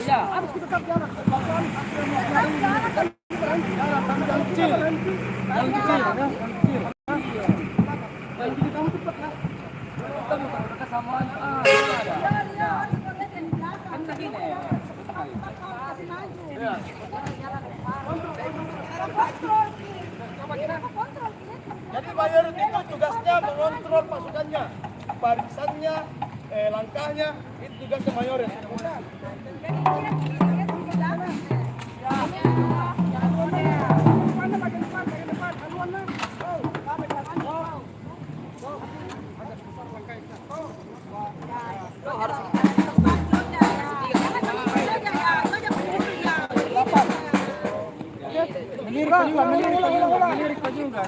Harus kita tetap jalan. Jalan kecil. Jalan kecil. Jadi kamu cepat lah. Kamu tahu kesamaan. Kan segini. Jadi mayor itu tugasnya mengontrol pasukannya, barisannya, langkahnya, itu tugasnya mayor. Melirik juga.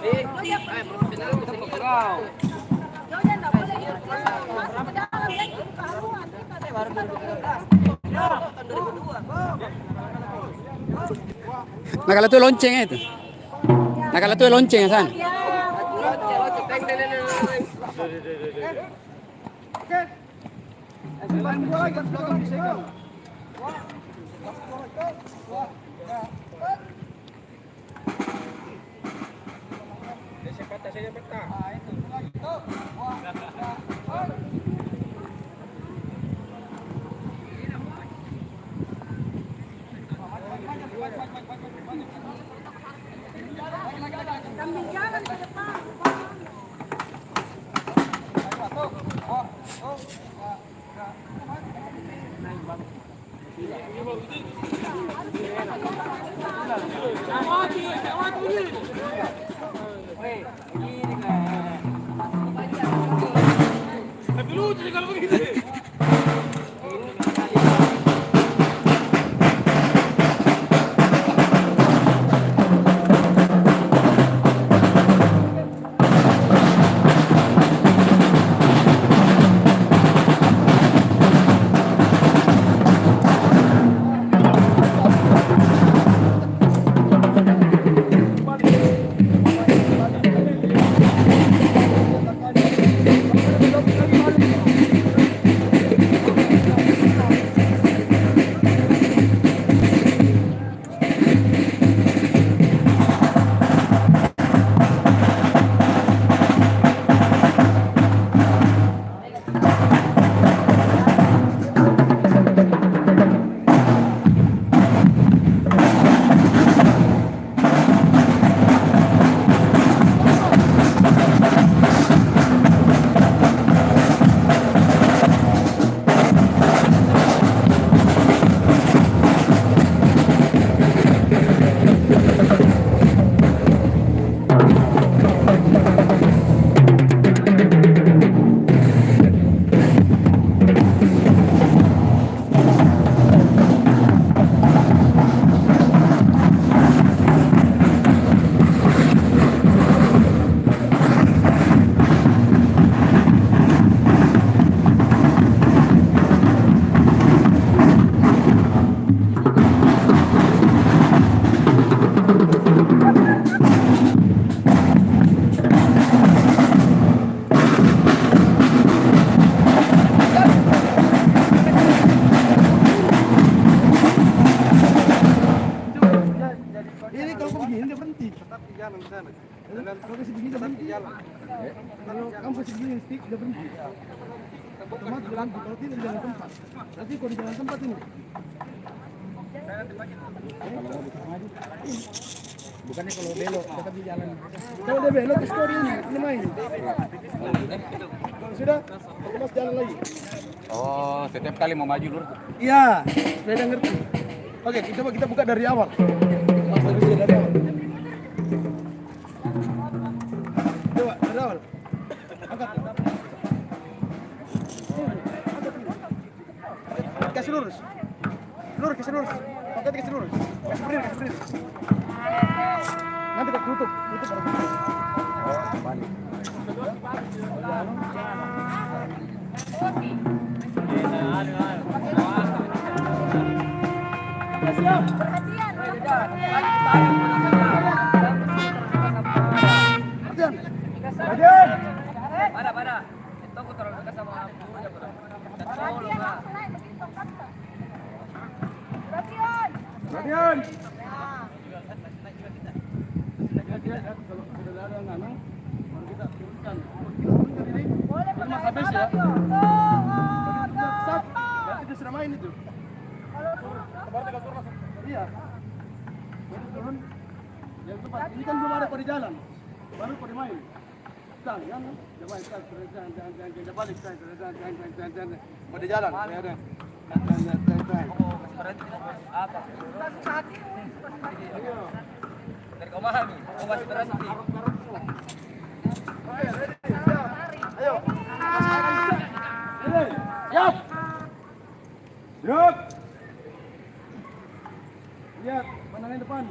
Nah kalau itu loncengnya itu. Nah kalau itu loncengnya San. Sambil jalan ke depan. Tapi lucu kalau begitu. Kalau kasih begini berhenti jalan. Kalau kamu kasih begini stick udah berhenti. Otomatis jalan kalau tidak jalan tempat. Tapi kalau di jalan tempat ini. Bukannya kalau belok tetap di jalan. Kalau dia belok ke story ini main. Kalau sudah, otomatis jalan lagi. Oh, setiap kali mau maju lur. Iya, saya ngerti. Oke, kita buka dari awal. Langsung dari awal. Coba dari awal. Angkat. Kasih lurus. Lurus, kasih lurus. Angkat kasih lurus. Kasih berdiri. Nanti kita tutup baru tutup. Oh, balik. Pada. Itu aku terlalu dekat sama aku aja, bro. Yan. Kalau sudah ada nanang, baru kita turunkan. Boleh pakai Mas habis ya. radio. Sat, berarti dia sudah main itu. Kalau Iya. Baru turun. Yang tempat ini kan belum ada pada jalan. Baru pada main. Jangan, jangan balik, jangan. Pada jalan. Jangan. Apa? pas kaki, Dari kau mahal nih, kau masih berhenti. Ayo. Siap. Siap. Lihat, pandangan depan.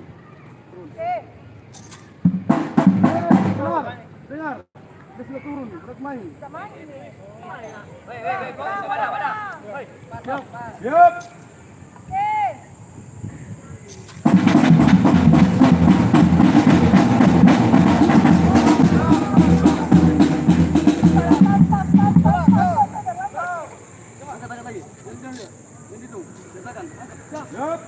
Dengar. Dia sudah turun, berat main. Wei, kau mana? Siap. Siap. Angkat lagi. Yang itu. Letakkan. Siap. Siap.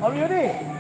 Om Yudi.